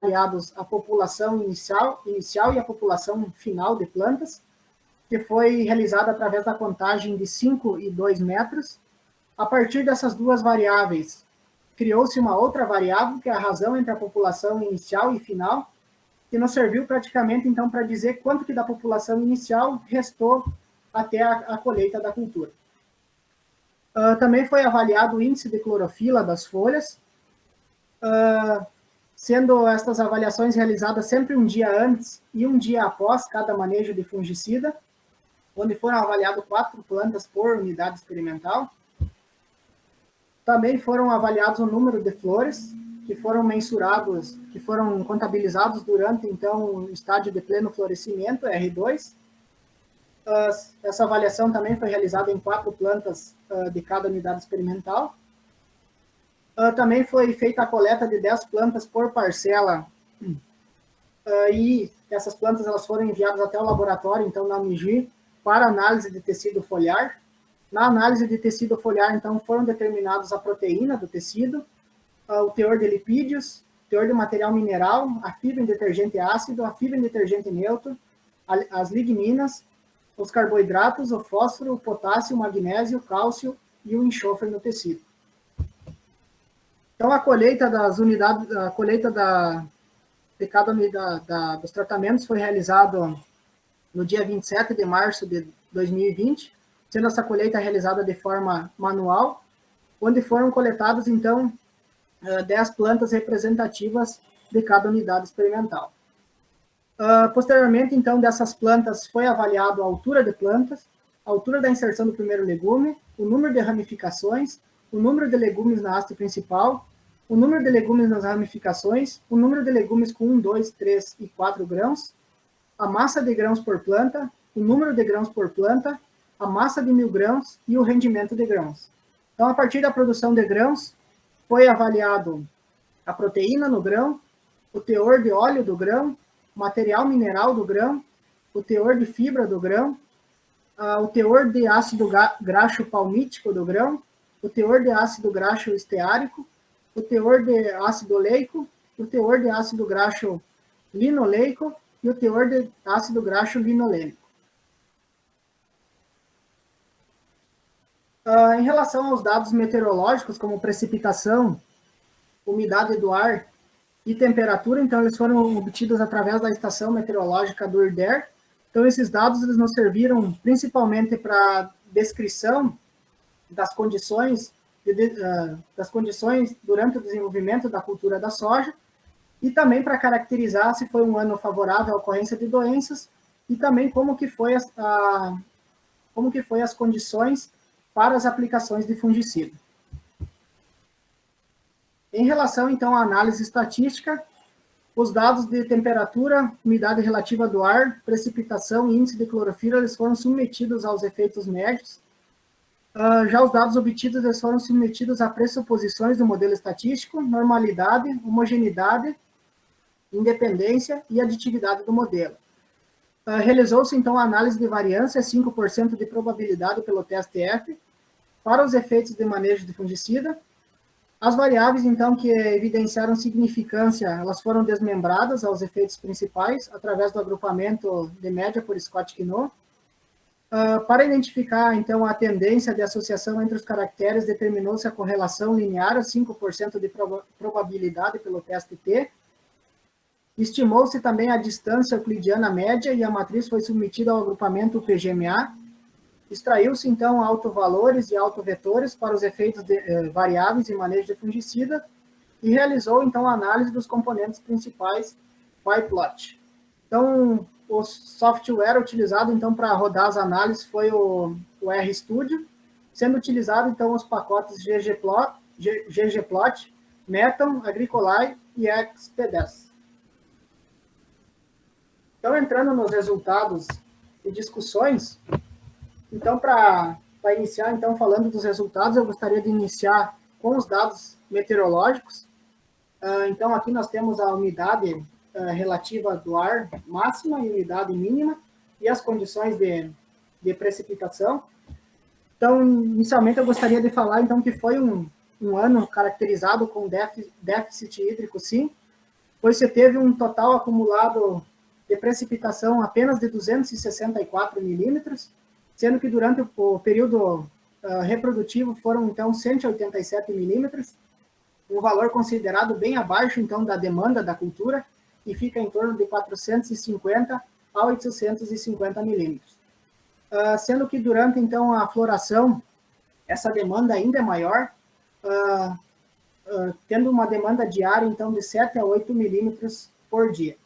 avaliados a população inicial e a população final de plantas, que foi realizada através da contagem de 5 e 2 metros. A partir dessas duas variáveis, criou-se uma outra variável, que é a razão entre a população inicial e final, que nos serviu praticamente, então, para dizer quanto que da população inicial restou até a colheita da cultura. Também foi avaliado o índice de clorofila das folhas, sendo estas avaliações realizadas sempre um dia antes e um dia após cada manejo de fungicida, onde foram avaliadas 4 plantas por unidade experimental. Também foram avaliados o número de flores, que foram mensurados, que foram contabilizados durante, então, o estágio de pleno florescimento, R2. Essa avaliação também foi realizada em 4 plantas de cada unidade experimental. Também foi feita a coleta de 10 plantas por parcela, e essas plantas elas foram enviadas até o laboratório, então, na Unigi, para análise de tecido foliar. Na análise de tecido foliar, então, foram determinados a proteína do tecido, o teor de lipídios, teor de material mineral, a fibra em detergente ácido, a fibra em detergente neutro, as ligninas, os carboidratos, o fósforo, o potássio, o magnésio, o cálcio e o enxofre no tecido. Então, a colheita das unidades, a colheita de cada unidade dos tratamentos foi realizada no dia 27 de março de 2020, sendo essa colheita realizada de forma manual, onde foram coletadas, então, 10 plantas representativas de cada unidade experimental. Posteriormente, então, dessas plantas foi avaliado a altura de plantas, a altura da inserção do primeiro legume, o número de ramificações, o número de legumes na haste principal, o número de legumes nas ramificações, o número de legumes com 1, 2, 3 e 4 grãos, a massa de grãos por planta, o número de grãos por planta, a massa de 1000 grãos e o rendimento de grãos. Então, a partir da produção de grãos, foi avaliado a proteína no grão, o teor de óleo do grão, o material mineral do grão, o teor de fibra do grão, o teor de ácido graxo palmítico do grão, o teor de ácido graxo esteárico, o teor de ácido oleico, o teor de ácido graxo linoleico e o teor de ácido graxo linolênico. Em relação aos dados meteorológicos, como precipitação, umidade do ar e temperatura, então eles foram obtidos através da estação meteorológica do IRDER. Então esses dados eles nos serviram principalmente para descrição das condições durante o desenvolvimento da cultura da soja e também para caracterizar se foi um ano favorável à ocorrência de doenças e também como que foi as condições para as aplicações de fungicida. Em relação, então, à análise estatística, os dados de temperatura, umidade relativa do ar, precipitação e índice de clorofila, eles foram submetidos aos efeitos médios. Já os dados obtidos, eles foram submetidos a pressuposições do modelo estatístico, normalidade, homogeneidade, independência e aditividade do modelo. Realizou-se, então, a análise de variância, 5% de probabilidade pelo teste F, para os efeitos de manejo de fungicida. As variáveis, então, que evidenciaram significância, elas foram desmembradas aos efeitos principais, através do agrupamento de média por Scott-Quinault. Para identificar, então, a tendência de associação entre os caracteres, determinou-se a correlação linear, 5% de probabilidade pelo teste T. Estimou-se também a distância euclidiana média e a matriz foi submetida ao agrupamento PGMA. Extraiu-se, então, autovalores e autovetores para os efeitos variáveis em manejo de fungicida e realizou, então, a análise dos componentes principais PyPlot. Então, o software utilizado, então, para rodar as análises foi o RStudio, sendo utilizado, então, os pacotes ggplot, Meton, Agricoline e XPDES. Então, entrando nos resultados e discussões, então, para iniciar, então, falando dos resultados, eu gostaria de iniciar com os dados meteorológicos. Então, aqui nós temos a umidade relativa do ar máxima e umidade mínima e as condições de precipitação. Então, inicialmente, eu gostaria de falar, então, que foi um ano caracterizado com déficit hídrico, sim, pois você teve um total acumulado de precipitação apenas de 264 milímetros, sendo que durante o período reprodutivo foram, então, 187 milímetros, um valor considerado bem abaixo, então, da demanda da cultura, e fica em torno de 450 a 850 milímetros. Sendo que durante, então, a floração, essa demanda ainda é maior, tendo uma demanda diária, então, de 7 a 8 milímetros por dia.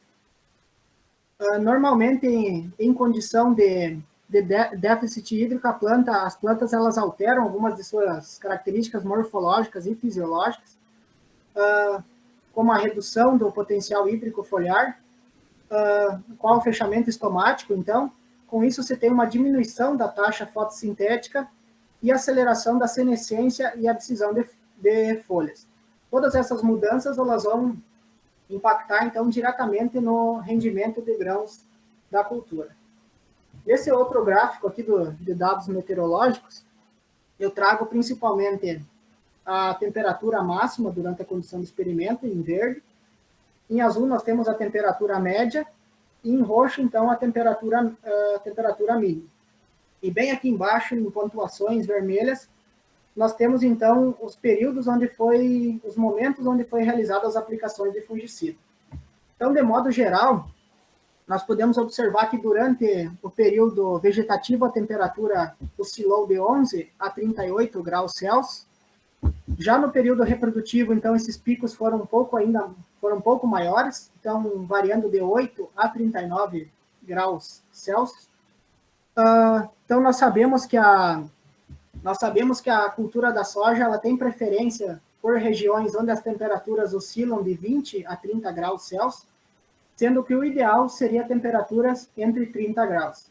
Normalmente, em condição de déficit hídrico, as plantas elas alteram algumas de suas características morfológicas e fisiológicas, como a redução do potencial hídrico foliar, qual o fechamento estomático, então, com isso você tem uma diminuição da taxa fotossintética e aceleração da senescência e abscisão de folhas. Todas essas mudanças elas vão impactar, então, diretamente no rendimento de grãos da cultura. Nesse outro gráfico aqui de dados meteorológicos, eu trago principalmente a temperatura máxima durante a condução do experimento, em verde. Em azul, nós temos a temperatura média, e em roxo, então, a temperatura mínima. E bem aqui embaixo, em pontuações vermelhas, nós temos, então, os períodos os momentos onde foi realizadas as aplicações de fungicida. Então, de modo geral, nós podemos observar que durante o período vegetativo a temperatura oscilou de 11 a 38 graus Celsius. Já no período reprodutivo, então, esses picos foram um pouco maiores, então, variando de 8 a 39 graus Celsius. Então, nós sabemos que a cultura da soja ela tem preferência por regiões onde as temperaturas oscilam de 20 a 30 graus Celsius, sendo que o ideal seria temperaturas entre 30 graus.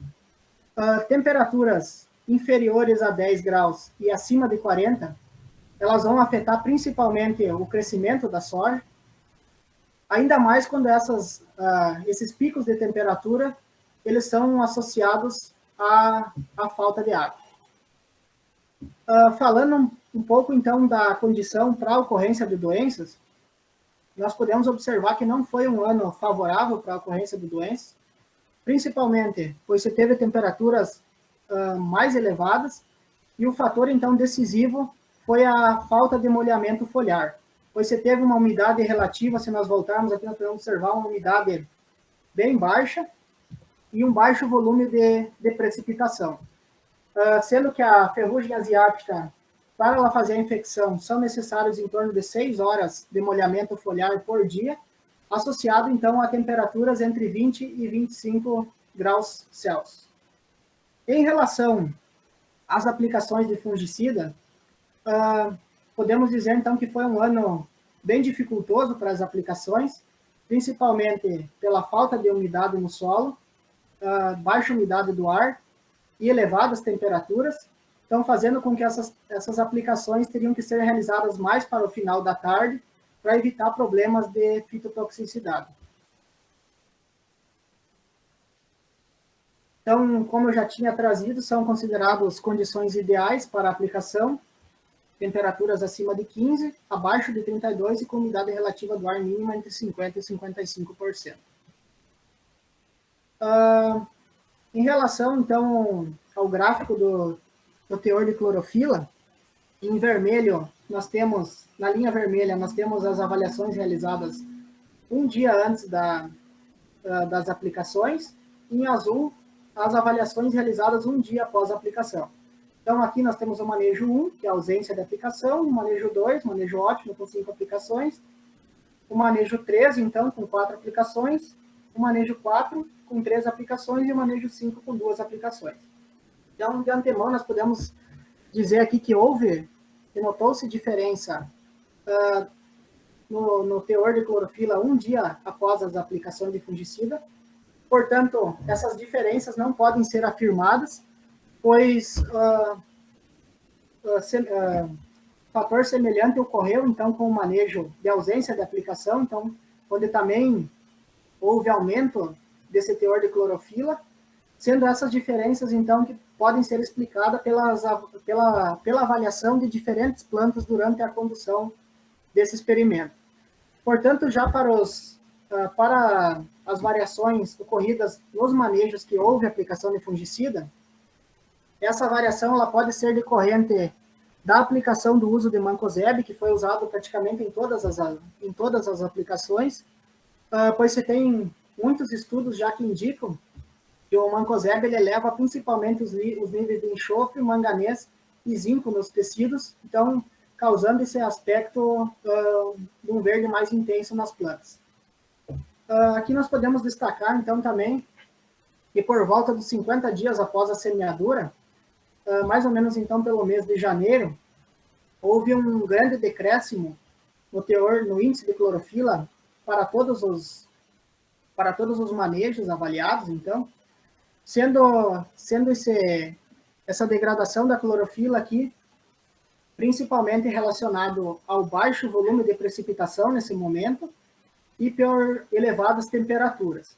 Temperaturas inferiores a 10 graus e acima de 40, elas vão afetar principalmente o crescimento da soja, ainda mais quando esses picos de temperatura eles são associados à falta de água. Falando um pouco, então, da condição para a ocorrência de doenças, nós podemos observar que não foi um ano favorável para a ocorrência de doenças, principalmente pois você teve temperaturas mais elevadas, e o fator, então, decisivo foi a falta de molhamento foliar, pois você teve uma umidade relativa, se nós voltarmos aqui, nós podemos observar uma umidade bem baixa e um baixo volume de precipitação. Sendo que a ferrugem asiática, para ela fazer a infecção, são necessários em torno de 6 horas de molhamento foliar por dia, associado, então, a temperaturas entre 20 e 25 graus Celsius. Em relação às aplicações de fungicida, podemos dizer, então, que foi um ano bem dificultoso para as aplicações, principalmente pela falta de umidade no solo, baixa umidade do ar e elevadas temperaturas, então fazendo com que essas aplicações teriam que ser realizadas mais para o final da tarde, para evitar problemas de fitotoxicidade. Então, como eu já tinha trazido, são consideradas condições ideais para a aplicação, temperaturas acima de 15, abaixo de 32 e com umidade relativa do ar mínima entre 50% e 55%. Em relação, então, ao gráfico do teor de clorofila, em vermelho, nós temos, na linha vermelha, nós temos as avaliações realizadas um dia antes das aplicações, e em azul, as avaliações realizadas um dia após a aplicação. Então, aqui nós temos o manejo 1, que é a ausência de aplicação, o manejo 2, manejo ótimo, com 5 aplicações, o manejo 3, então, com 4 aplicações, o manejo 4, com 3 aplicações, e o manejo 5, com 2 aplicações. Então, de antemão, nós podemos dizer aqui que notou-se diferença no teor de clorofila um dia após as aplicações de fungicida. Portanto, essas diferenças não podem ser afirmadas, pois fator semelhante ocorreu, então, com o manejo de ausência de aplicação, então, onde também houve aumento desse teor de clorofila, sendo essas diferenças, então, que podem ser explicadas pela avaliação de diferentes plantas durante a condução desse experimento. Portanto, já para os para as variações ocorridas nos manejos que houve aplicação de fungicida, essa variação ela pode ser decorrente da aplicação do uso de mancozeb, que foi usado praticamente em todas as aplicações, pois você tem muitos estudos já que indicam que o mancozeb ele eleva principalmente os níveis de enxofre, manganês e zinco nos tecidos, então causando esse aspecto de um verde mais intenso nas plantas. Aqui nós podemos destacar, então, também, que por volta dos 50 dias após a semeadura, mais ou menos, então, pelo mês de janeiro, houve um grande decréscimo no índice de clorofila para todos os manejos avaliados, então, sendo essa degradação da clorofila aqui, principalmente relacionado ao baixo volume de precipitação nesse momento, e por elevadas temperaturas.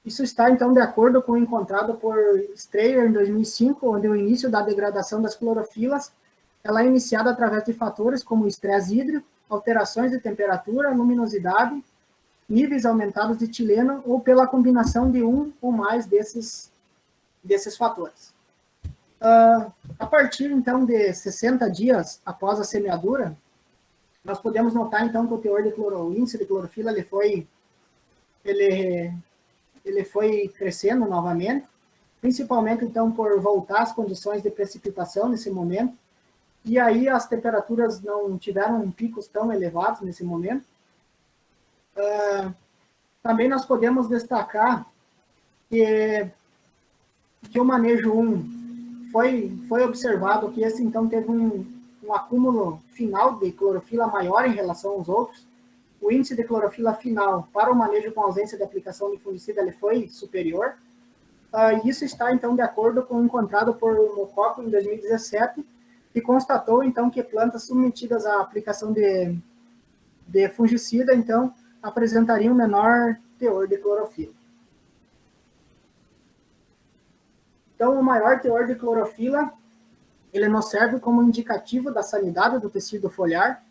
Isso está, então, de acordo com o encontrado por Strayer em 2005, onde o início da degradação das clorofilas ela é iniciada através de fatores como o estresse hídrico, alterações de temperatura, luminosidade, níveis aumentados de etileno ou pela combinação de um ou mais desses fatores. A partir, então, de 60 dias após a semeadura, nós podemos notar, então, que o índice de clorofila ele foi crescendo novamente, principalmente, então, por voltar às condições de precipitação nesse momento, e aí as temperaturas não tiveram picos tão elevados nesse momento. Também nós podemos destacar que o manejo 1 foi observado que esse, então, teve um acúmulo final de clorofila maior em relação aos outros. O índice de clorofila final para o manejo com ausência de aplicação de fungicida ele foi superior. Isso está, então, de acordo com o encontrado por Mococo em 2017, que constatou, então, que plantas submetidas à aplicação de fungicida, então, apresentariam menor teor de clorofila. Então, o maior teor de clorofila ele nos serve como indicativo da sanidade do tecido foliar,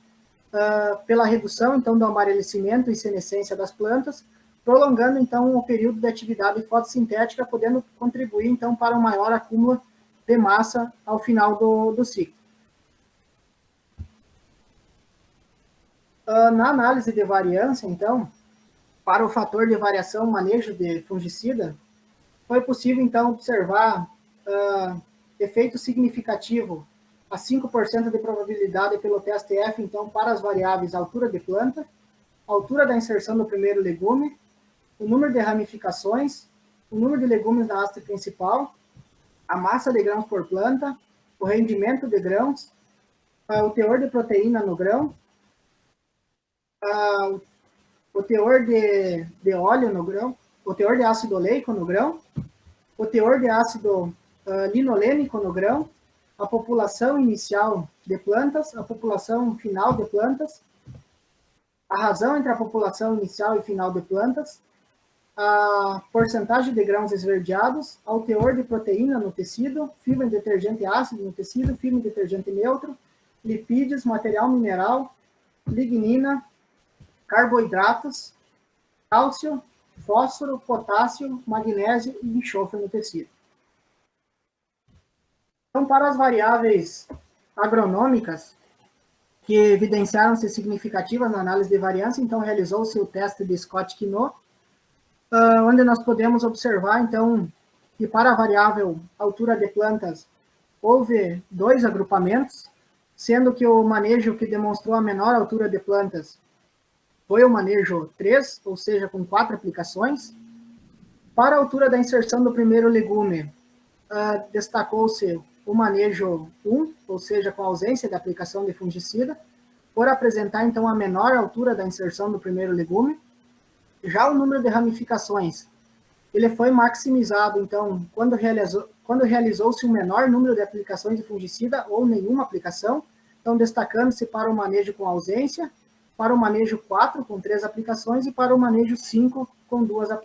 pela redução, então, do amarelecimento e senescência das plantas, prolongando, então, o período de atividade fotossintética, podendo contribuir, então, para um maior acúmulo de massa ao final do ciclo. Na análise de variância, então, para o fator de variação manejo de fungicida, foi possível, então, observar efeito significativo a 5% de probabilidade pelo TSTF, então, para as variáveis altura de planta, altura da inserção do primeiro legume, o número de ramificações, o número de legumes na haste principal, a massa de grãos por planta, o rendimento de grãos, o teor de proteína no grão, o teor de óleo no grão, o teor de ácido oleico no grão, o teor de ácido linolênico no grão, a população inicial de plantas, a população final de plantas, a razão entre a população inicial e final de plantas, a porcentagem de grãos esverdeados, ao teor de proteína no tecido, fibra em detergente ácido no tecido, fibra em detergente neutro, lipídios, material mineral, lignina, carboidratos, cálcio, fósforo, potássio, magnésio e enxofre no tecido. Então, para as variáveis agronômicas, que evidenciaram-se significativas na análise de variância, então realizou-se o teste de Scott-Quinot, onde nós podemos observar, então, que para a variável altura de plantas, houve 2 agrupamentos, sendo que o manejo que demonstrou a menor altura de plantas foi o manejo 3, ou seja, com 4 aplicações. Para a altura da inserção do primeiro legume, destacou-se o manejo 1, ou seja, com ausência de aplicação de fungicida, por apresentar, então, a menor altura da inserção do primeiro legume. Já o número de ramificações, ele foi maximizado, então, quando realizou-se um menor número de aplicações de fungicida ou nenhuma aplicação, então, destacando-se para o manejo com ausência, para o manejo 4, com 3 aplicações, e para o manejo 5, com 2 aplicações.